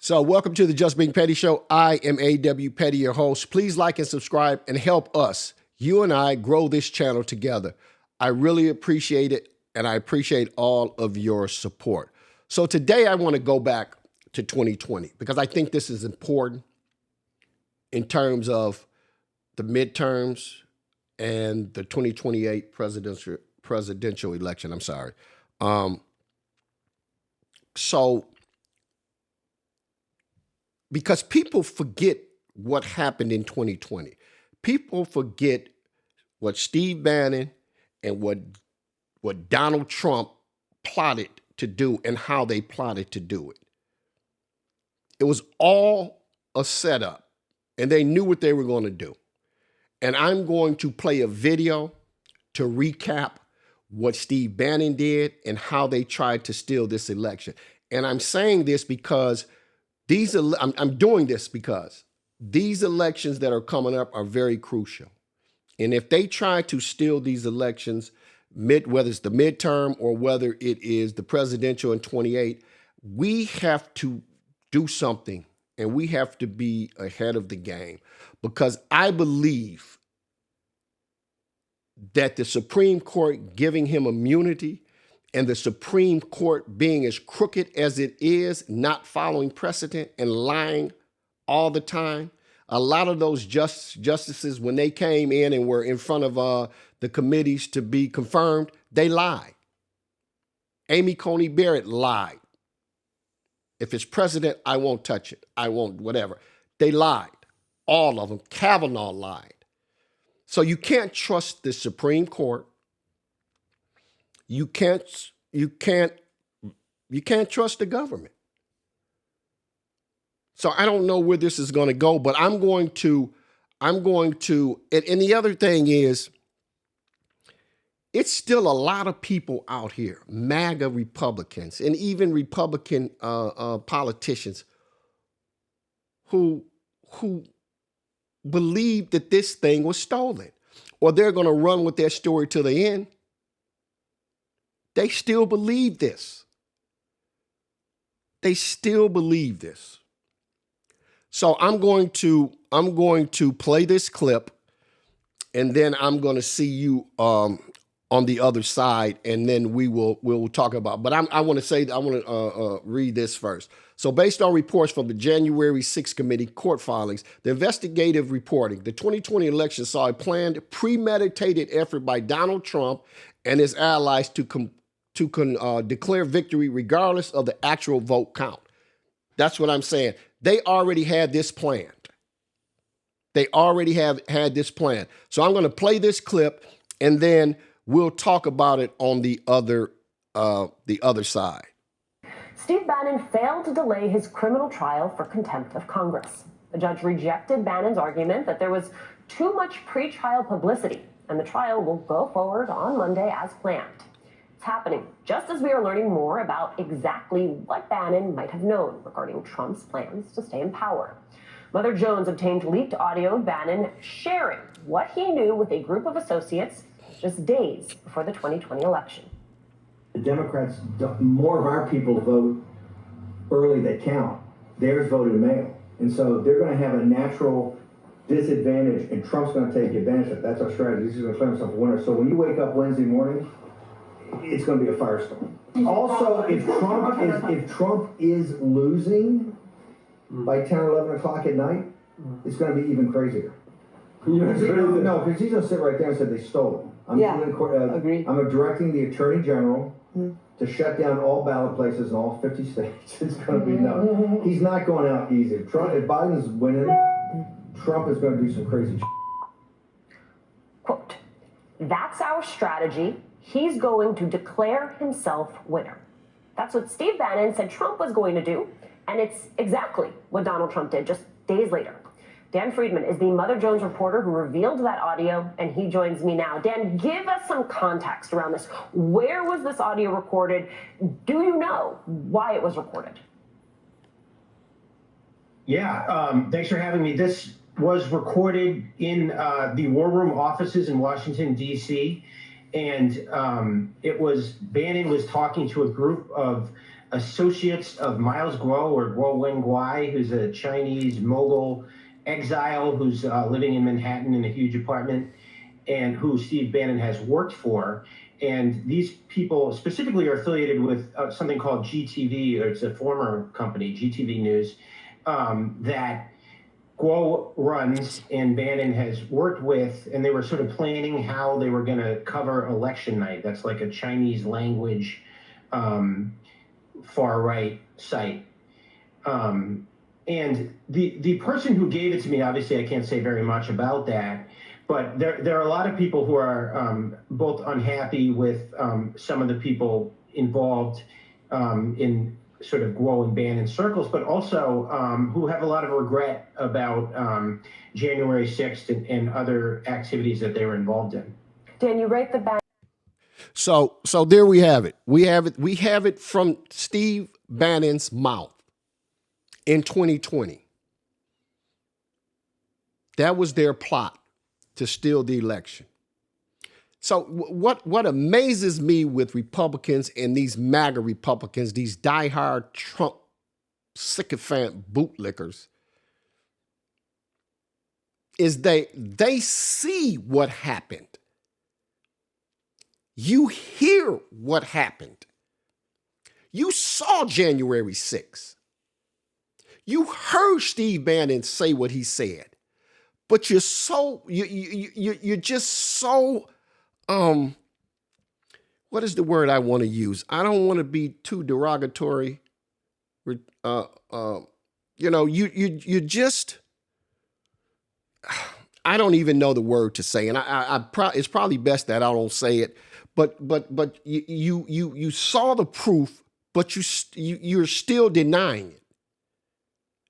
So welcome to the Just Being Petty Show. I am A.W. Petty, your host. Please like and subscribe and help us, you and I, grow this channel together. I really appreciate it, and I appreciate all of your support. So today I want to go back to 2020 because I think this is important in terms of the midterms and the 2028 presidential election. I'm sorry. Because people forget what happened in 2020. People forget what Steve Bannon and what Donald Trump plotted to do and how they plotted to do it. It was all a setup, and they knew what they were going to do. And I'm going to play a video to recap what Steve Bannon did and how they tried to steal this election. And I'm saying this because I'm doing this because these elections that are coming up are very crucial. And if they try to steal these elections, whether it's the midterm or whether it is the presidential in 28, we have to do something and we have to be ahead of the game, because I believe that the Supreme Court giving him immunity and the Supreme Court being as crooked as it is, not following precedent and lying all the time. A lot of those justices, when they came in and were in front of the committees to be confirmed, they lied. Amy Coney Barrett lied. If it's precedent, I won't touch it. I won't, whatever. They lied. All of them. Kavanaugh lied. So you can't trust the Supreme Court. You can't trust the government. So I don't know where this is going to go, but I'm going to, and the other thing is, it's still a lot of people out here, MAGA Republicans, and even Republican politicians who believe that this thing was stolen, or they're going to run with their story to the end. They still believe this. They still believe this. So I'm going to play this clip, and then I'm going to see you on the other side, and then we'll talk about. But I want to read this first. So based on reports from the January 6th committee court filings, the investigative reporting, the 2020 election saw a planned, premeditated effort by Donald Trump and his allies to declare victory regardless of the actual vote count. That's what I'm saying. They already had this planned. They already have had this plan. So I'm going to play this clip, and then we'll talk about it on the other side. Steve Bannon failed to delay his criminal trial for contempt of Congress. The judge rejected Bannon's argument that there was too much pre-trial publicity, and the trial will go forward on Monday as planned. It's happening just as we are learning more about exactly what Bannon might have known regarding Trump's plans to stay in power. Mother Jones obtained leaked audio of Bannon sharing what he knew with a group of associates just days before the 2020 election. The Democrats, more of our people vote early that count. Theirs voted mail. And so they're going to have a natural disadvantage, and Trump's going to take advantage of it. That's our strategy. He's going to claim himself a winner. So when you wake up Wednesday morning, it's going to be a firestorm. Also, if Trump is losing by 10 or 11 o'clock at night, it's going to be even crazier. No, because he's going to sit right there and say they stole him. Agreed. I'm directing the Attorney General to shut down all ballot places in all 50 states. It's going to be no. He's not going out easy. If Biden's winning, Trump is going to do some crazy shit. Quote, "That's our strategy. He's going to declare himself winner." That's what Steve Bannon said Trump was going to do, and it's exactly what Donald Trump did just days later. Dan Friedman is the Mother Jones reporter who revealed that audio, and he joins me now. Dan, give us some context around this. Where was this audio recorded? Do you know why it was recorded? Yeah, thanks for having me. This was recorded in the War Room offices in Washington, D.C., and Bannon was talking to a group of associates of Miles Guo, or Guo Wenguai, who's a Chinese mogul exile who's living in Manhattan in a huge apartment, and who Steve Bannon has worked for. And these people specifically are affiliated with something called GTV, or it's a former company, GTV News, that Guo runs and Bannon has worked with, and they were sort of planning how they were going to cover election night. That's like a Chinese language far right site. And the person who gave it to me, obviously I can't say very much about that, but there are a lot of people who are both unhappy with some of the people involved in sort of Guo and Bannon circles, but also who have a lot of regret about January 6th and other activities that they were involved in. Dan, you rate the ban. So there we have it. We have it from Steve Bannon's mouth in 2020. That was their plot to steal the election. So what amazes me with Republicans and these MAGA Republicans, these diehard Trump sycophant bootlickers, is they see what happened. You hear what happened. You saw January 6th. You heard Steve Bannon say what he said, but you're just so what is the word I want to use? I don't want to be too derogatory. You just, I don't even know the word to say, and it's probably best that I don't say it. But you saw the proof, but you're still denying it.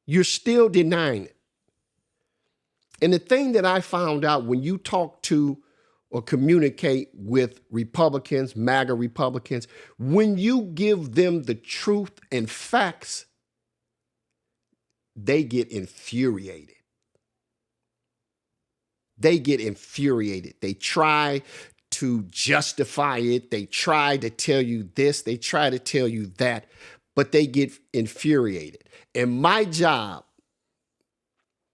You're still denying it. And the thing that I found out when you talk to or communicate with Republicans, MAGA Republicans, when you give them the truth and facts, they get infuriated. They get infuriated. They try to justify it. They try to tell you this. They try to tell you that, but they get infuriated. And my job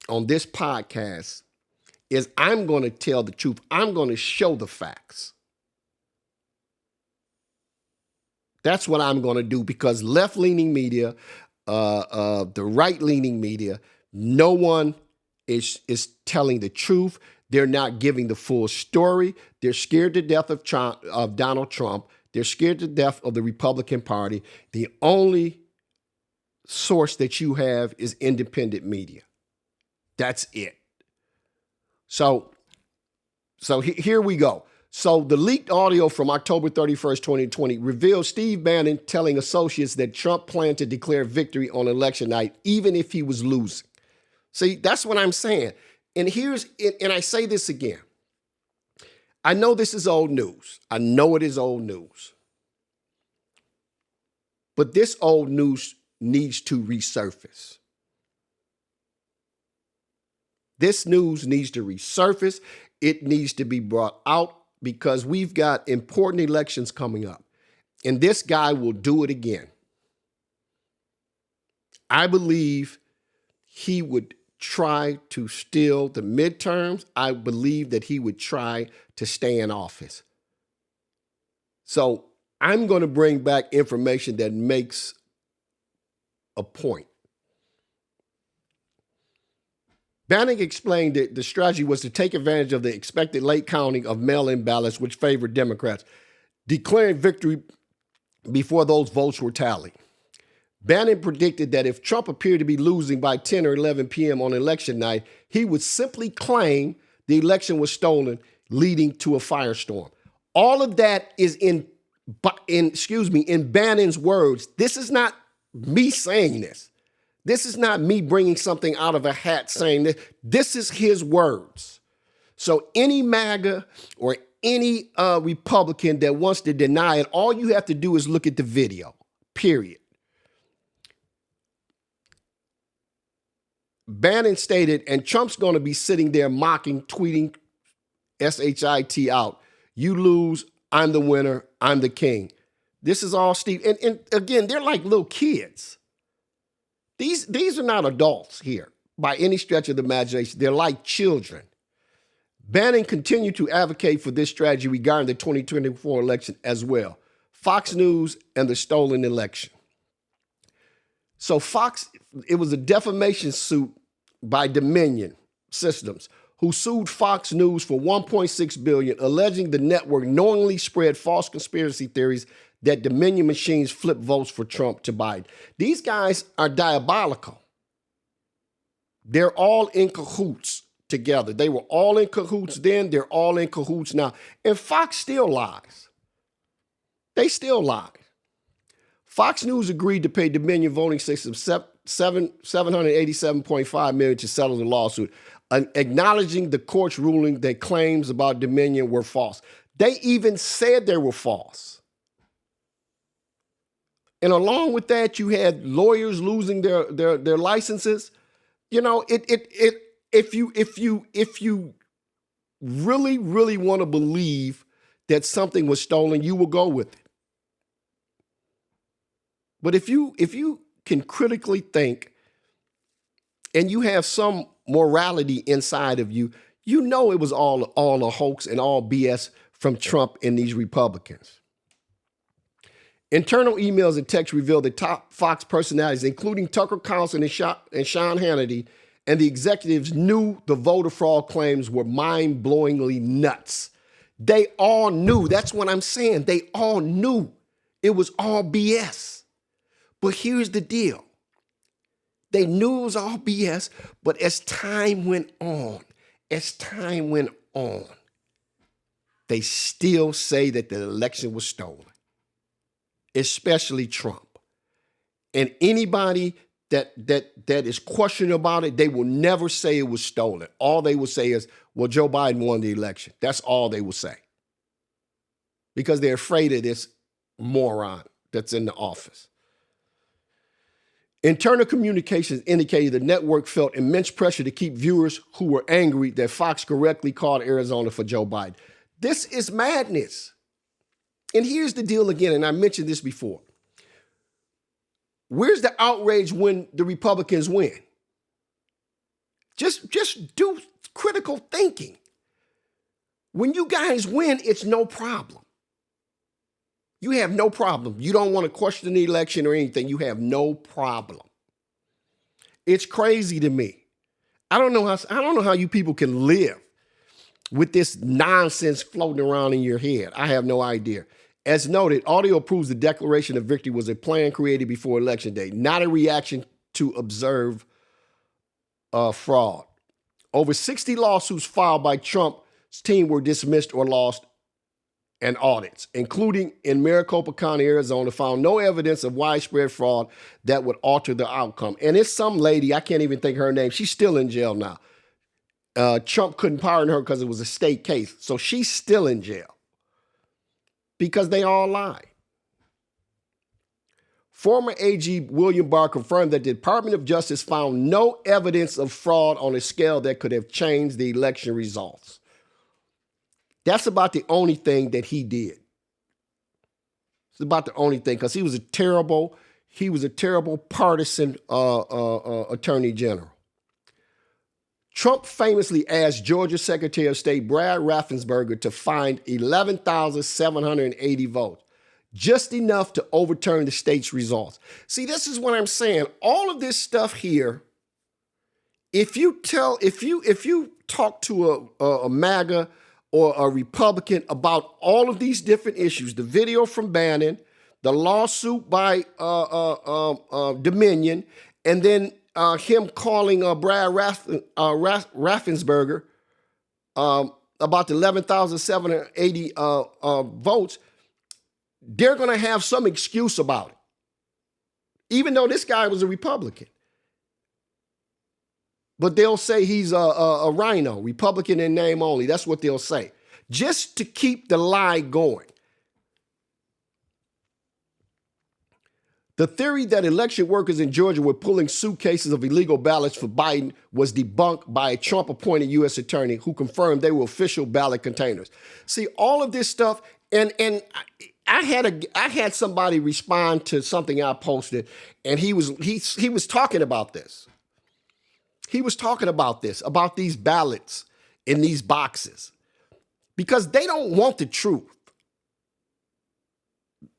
on this podcast is I'm going to tell the truth. I'm going to show the facts. That's what I'm going to do, because left-leaning media, the right-leaning media, no one is telling the truth. They're not giving the full story. They're scared to death of Donald Trump. They're scared to death of the Republican Party. The only source that you have is independent media. That's it. So here we go. So the leaked audio from October 31st, 2020 reveals Steve Bannon telling associates that Trump planned to declare victory on election night, even if he was losing. See, that's what I'm saying. And I say this again. I know this is old news. I know it is old news. But this old news needs to resurface. This news needs to resurface. It needs to be brought out, because we've got important elections coming up. And this guy will do it again. I believe he would try to steal the midterms. I believe that he would try to stay in office. So I'm going to bring back information that makes a point. Bannon explained that the strategy was to take advantage of the expected late counting of mail-in ballots, which favored Democrats, declaring victory before those votes were tallied. Bannon predicted that if Trump appeared to be losing by 10 or 11 p.m. on election night, he would simply claim the election was stolen, leading to a firestorm. All of that is in Bannon's words. This is not me saying this. This is not me bringing something out of a hat saying this. This is his words. So any MAGA or any Republican that wants to deny it, all you have to do is look at the video, period. Bannon stated, and Trump's going to be sitting there mocking, tweeting SHIT out. You lose, I'm the winner, I'm the king. This is all Steve. And again, they're like little kids. These are not adults here by any stretch of the imagination. They're like children. Bannon continued to advocate for this strategy regarding the 2024 election as well. Fox News and the stolen election. So Fox, it was a defamation suit by Dominion Systems, who sued Fox News for $1.6 billion, alleging the network knowingly spread false conspiracy theories that Dominion machines flip votes for Trump to Biden. These guys are diabolical. They're all in cahoots together. They were all in cahoots then. They're all in cahoots now. And Fox still lies. They still lie. Fox News agreed to pay Dominion Voting Systems $787.5 million to settle the lawsuit, acknowledging the court's ruling that claims about Dominion were false. They even said they were false. And along with that, you had lawyers losing their licenses. You know, if you really, really want to believe that something was stolen, you will go with it. But if you can critically think and you have some morality inside of you, you know it was all a hoax and all BS from Trump and these Republicans. Internal emails and texts revealed that top Fox personalities, including Tucker Carlson and Sean Hannity, and the executives knew the voter fraud claims were mind-blowingly nuts. They all knew. That's what I'm saying. They all knew it was all BS. But here's the deal. They knew it was all BS, but as time went on, they still say that the election was stolen, especially Trump. And anybody that is questioning about it, they will never say it was stolen. All they will say is, well, Joe Biden won the election. That's all they will say. Because they're afraid of this moron that's in the office. Internal communications indicated the network felt immense pressure to keep viewers who were angry that Fox correctly called Arizona for Joe Biden. This is madness. And here's the deal again, and I mentioned this before. Where's the outrage when the Republicans win? Just do critical thinking. When you guys win, it's no problem. You have no problem. You don't want to question the election or anything. You have no problem. It's crazy to me. I don't know how you people can live with this nonsense floating around in your head. I have no idea. As noted, audio proves the declaration of victory was a plan created before Election Day, not a reaction to observe fraud. Over 60 lawsuits filed by Trump's team were dismissed or lost, and audits, including in Maricopa County, Arizona, found no evidence of widespread fraud that would alter the outcome. And it's some lady, I can't even think her name, she's still in jail now. Trump couldn't pardon her because it was a state case. So she's still in jail because they all lied. Former AG William Barr confirmed that the Department of Justice found no evidence of fraud on a scale that could have changed the election results. That's about the only thing that he did. It's about the only thing, because he was a terrible partisan attorney general. Trump famously asked Georgia Secretary of State Brad Raffensperger to find 11,780 votes, just enough to overturn the state's results. See, this is what I'm saying. All of this stuff here, if you talk to a MAGA or a Republican about all of these different issues, the video from Bannon, the lawsuit by Dominion, and then him calling Brad Raffensperger about the 11,780 votes, they're going to have some excuse about it, even though this guy was a Republican. But they'll say he's a rhino, Republican in name only. That's what they'll say, just to keep the lie going. The theory that election workers in Georgia were pulling suitcases of illegal ballots for Biden was debunked by a Trump-appointed U.S. attorney who confirmed they were official ballot containers. See, all of this stuff, and I had somebody respond to something I posted, and he was talking about this. He was talking about this, about these ballots in these boxes, because they don't want the truth.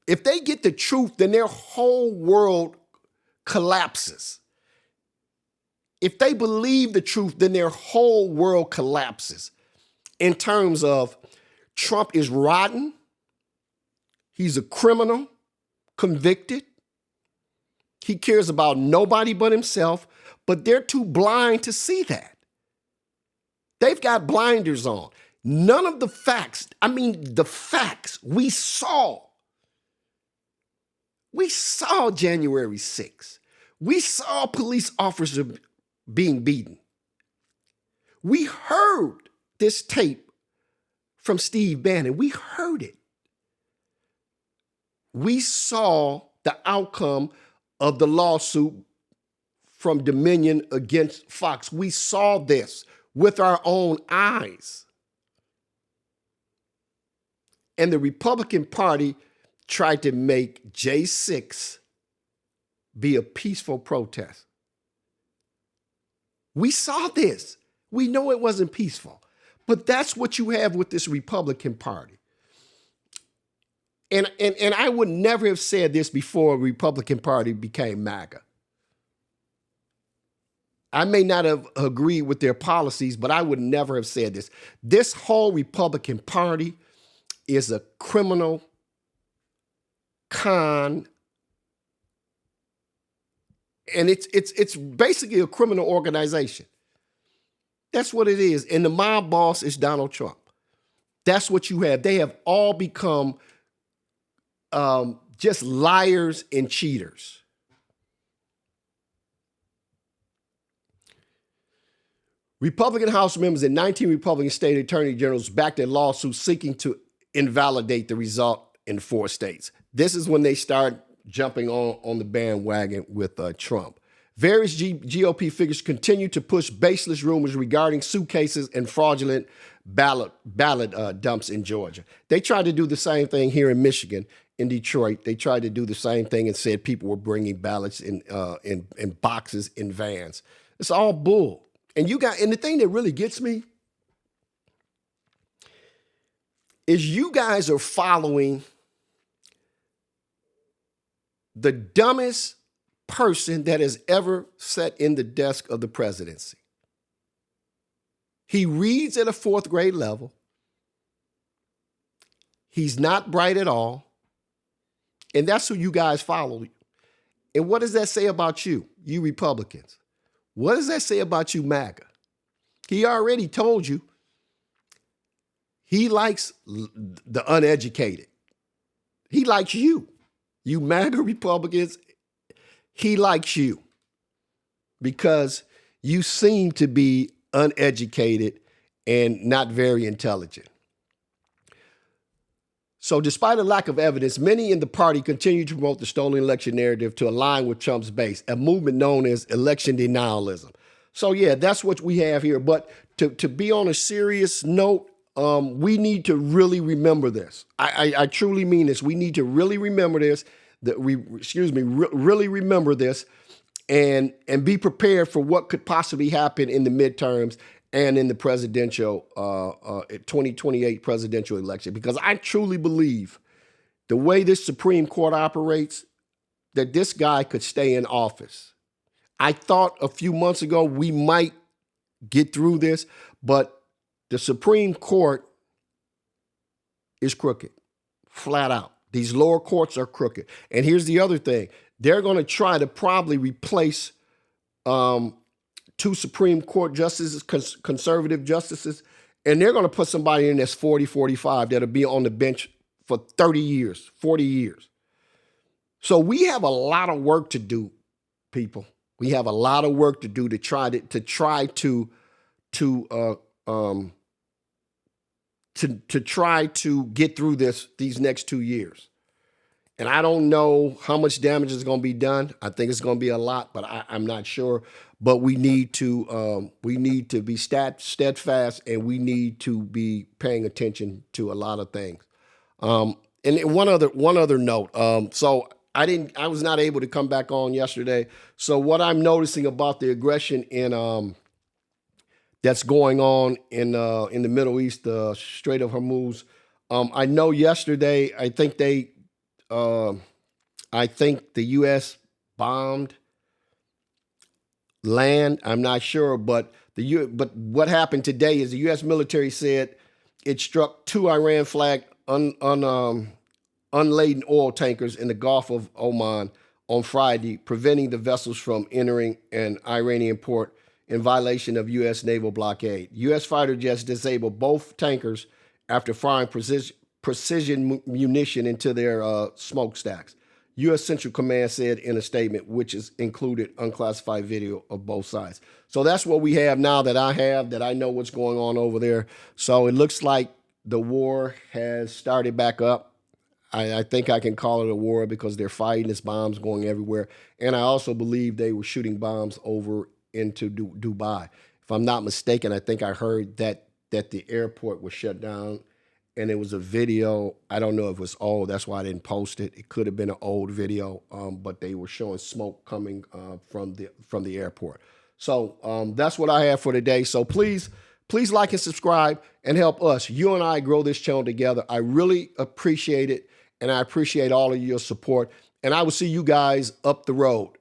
If they get the truth, then their whole world collapses. If they believe the truth, then their whole world collapses in terms of Trump is rotten. He's a criminal, convicted. He cares about nobody but himself, but they're too blind to see that. They've got blinders on. None of the facts, the facts we saw. We saw January 6th. We saw police officers being beaten. We heard this tape from Steve Bannon. We heard it. We saw the outcome of the lawsuit from Dominion against Fox. We saw this with our own eyes. And the Republican Party tried to make J6 be a peaceful protest. We saw this. We know it wasn't peaceful, but that's what you have with this Republican Party. And I would never have said this before the Republican Party became MAGA. I may not have agreed with their policies, but I would never have said this. This whole Republican Party is a criminal con, and it's basically a criminal organization. That's what it is. And the mob boss is Donald Trump. That's what you have. They have all become just liars and cheaters. Republican House members and 19 Republican state attorney generals backed a lawsuit seeking to invalidate the result in 4 states. This is when they start jumping on the bandwagon with Trump. Various GOP figures continue to push baseless rumors regarding suitcases and fraudulent ballot dumps in Georgia. They tried to do the same thing here in Michigan, in Detroit. They tried to do the same thing and said people were bringing ballots in boxes in vans. It's all bull. And the thing that really gets me is you guys are following the dumbest person that has ever sat in the desk of the presidency. He reads at a 4th grade level. He's not bright at all. And that's who you guys follow. And what does that say about you Republicans? What does that say about you, MAGA? He already told you he likes the uneducated. He likes you. You MAGA Republicans, he likes you because you seem to be uneducated and not very intelligent. So despite a lack of evidence, many in the party continue to promote the stolen election narrative to align with Trump's base, a movement known as election denialism. So yeah, that's what we have here. But to be on a serious note, we need to really remember this. I truly mean this. We need to really remember this. Really remember this, and be prepared for what could possibly happen in the midterms and in the presidential 2028 presidential election. Because I truly believe the way this Supreme Court operates, that this guy could stay in office. I thought a few months ago we might get through this, but the Supreme Court is crooked, flat out. These lower courts are crooked. And here's the other thing. They're going to try to probably replace 2 Supreme Court justices, conservative justices, and they're going to put somebody in that's 40, 45 that'll be on the bench for 30 years, 40 years. So we have a lot of work to do, people. We have a lot of work to do to try to get through these next 2 years. And I don't know how much damage is going to be done. I think it's going to be a lot, but I'm not sure. But we need to be steadfast, and we need to be paying attention to a lot of things. And one other note. So I was not able to come back on yesterday. So what I'm noticing about the aggression in that's going on in the Middle East, the Strait of Hormuz. I know yesterday. Uh, I think the U.S. bombed land. I'm not sure, but but what happened today is the U.S. military said it struck two Iran flagged unladen oil tankers in the Gulf of Oman on Friday, preventing the vessels from entering an Iranian port in violation of U.S. naval blockade. U.S. fighter jets disabled both tankers after firing precision munition into their smokestacks. U.S. Central Command said in a statement, which is included unclassified video of both sides. So that's what we have now that I know what's going on over there. So it looks like the war has started back up. I think I can call it a war because they're fighting. There's bombs going everywhere. And I also believe they were shooting bombs over into Dubai. If I'm not mistaken, I think I heard that the airport was shut down, and it was a video. I don't know if it was old. That's why I didn't post it. It could have been an old video, but they were showing smoke coming from the airport. So that's what I have for today. So please like and subscribe and help us. You and I grow this channel together. I really appreciate it, and I appreciate all of your support. And I will see you guys up the road.